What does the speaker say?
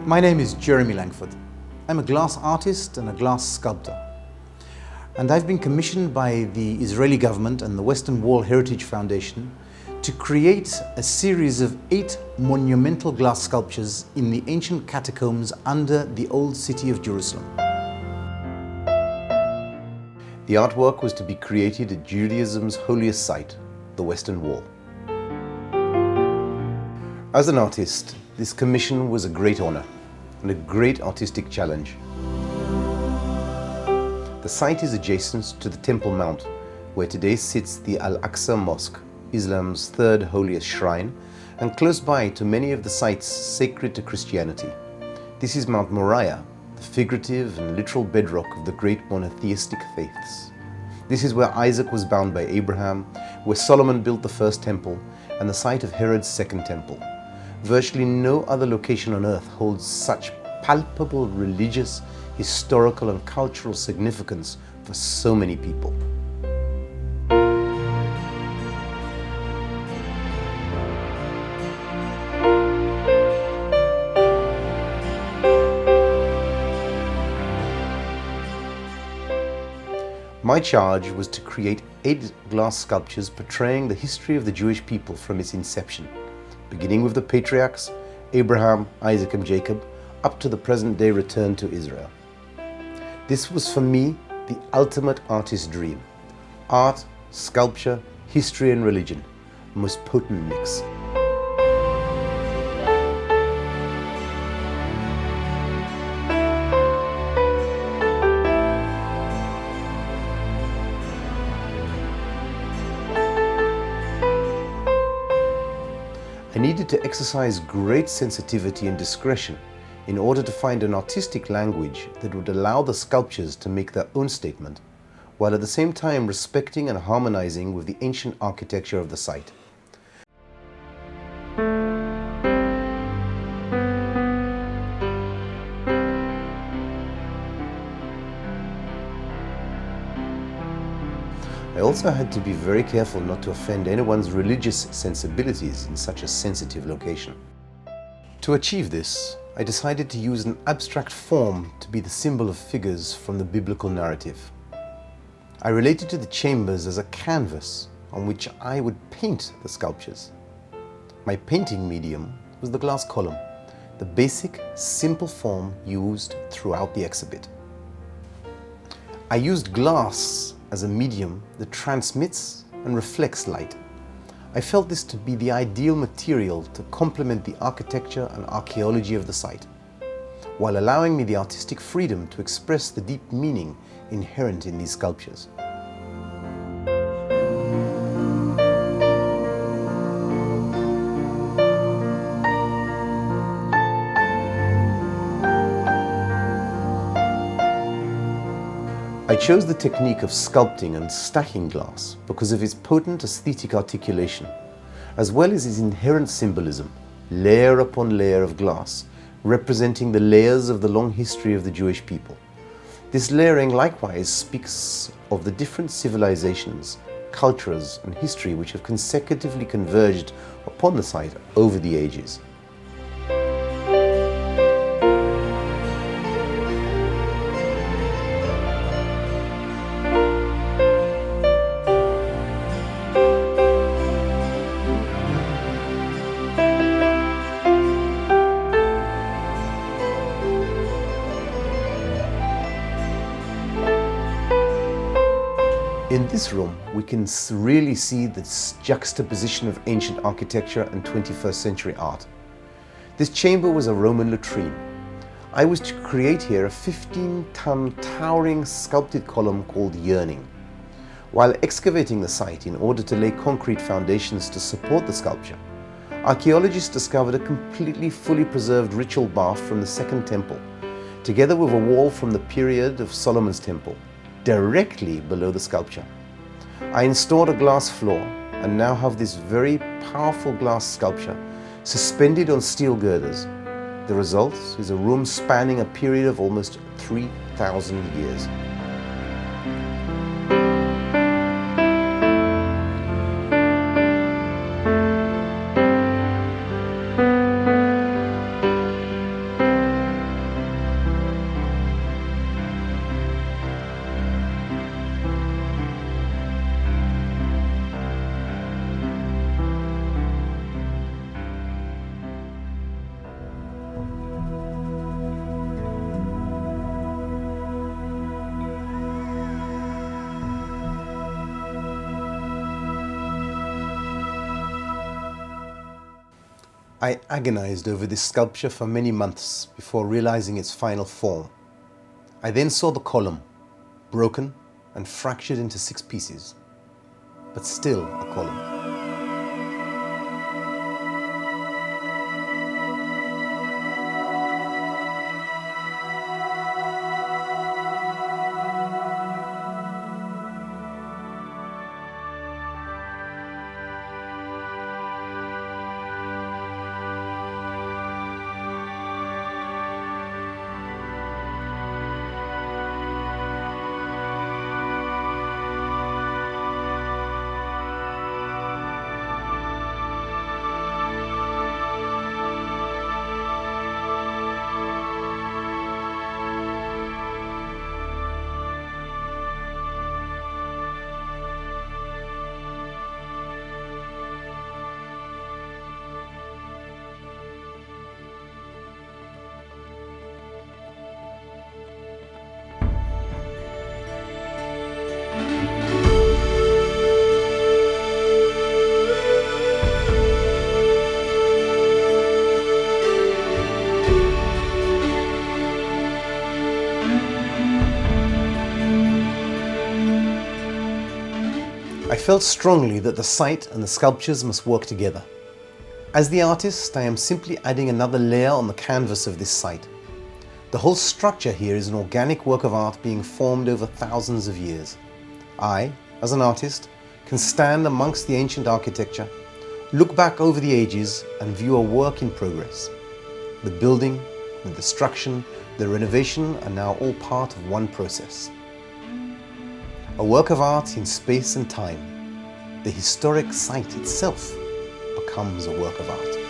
My name is J'rmy Langford. I'm a glass artist and a glass sculptor. And I've been commissioned by the Israeli government and the Western Wall Heritage Foundation to create a series of 8 monumental glass sculptures in the ancient catacombs under the old city of Jerusalem. The artwork was to be created at Judaism's holiest site, the Western Wall. As an artist, this commission was a great honor and a great artistic challenge. The site is adjacent to the Temple Mount, where today sits the Al-Aqsa Mosque, Islam's third holiest shrine, and close by to many of the sites sacred to Christianity. This is Mount Moriah, the figurative and literal bedrock of the great monotheistic faiths. This is where Isaac was bound by Abraham, where Solomon built the first temple, and the site of Herod's second temple. Virtually no other location on earth holds such palpable religious, historical and cultural significance for so many people. My charge was to create 8 glass sculptures portraying the history of the Jewish people from its inception, beginning with the patriarchs, Abraham, Isaac and Jacob, up to the present-day return to Israel. This was for me the ultimate artist's dream. Art, sculpture, history and religion, a most potent mix. I needed to exercise great sensitivity and discretion in order to find an artistic language that would allow the sculptures to make their own statement, while at the same time respecting and harmonizing with the ancient architecture of the site. I also had to be very careful not to offend anyone's religious sensibilities in such a sensitive location. To achieve this, I decided to use an abstract form to be the symbol of figures from the biblical narrative. I related to the chambers as a canvas on which I would paint the sculptures. My painting medium was the glass column, the basic, simple form used throughout the exhibit. I used glass as a medium that transmits and reflects light. I felt this to be the ideal material to complement the architecture and archaeology of the site, while allowing me the artistic freedom to express the deep meaning inherent in these sculptures. I chose the technique of sculpting and stacking glass because of its potent aesthetic articulation, as well as its inherent symbolism, layer upon layer of glass, representing the layers of the long history of the Jewish people. This layering likewise speaks of the different civilizations, cultures and history which have consecutively converged upon the site over the ages. In this room, we can really see this juxtaposition of ancient architecture and 21st century art. This chamber was a Roman latrine. I was to create here a 15-ton towering sculpted column called Yearning. While excavating the site in order to lay concrete foundations to support the sculpture, archaeologists discovered a completely fully preserved ritual bath from the Second Temple, together with a wall from the period of Solomon's Temple, directly below the sculpture. I installed a glass floor and now have this very powerful glass sculpture suspended on steel girders. The result is a room spanning a period of almost 3,000 years. I agonized over this sculpture for many months before realizing its final form. I then saw the column, broken and fractured into 6 pieces, but still a column. I felt strongly that the site and the sculptures must work together. As the artist, I am simply adding another layer on the canvas of this site. The whole structure here is an organic work of art being formed over thousands of years. I, as an artist, can stand amongst the ancient architecture, look back over the ages and view a work in progress. The building, the destruction, the renovation are now all part of one process. A work of art in space and time, the historic site itself becomes a work of art.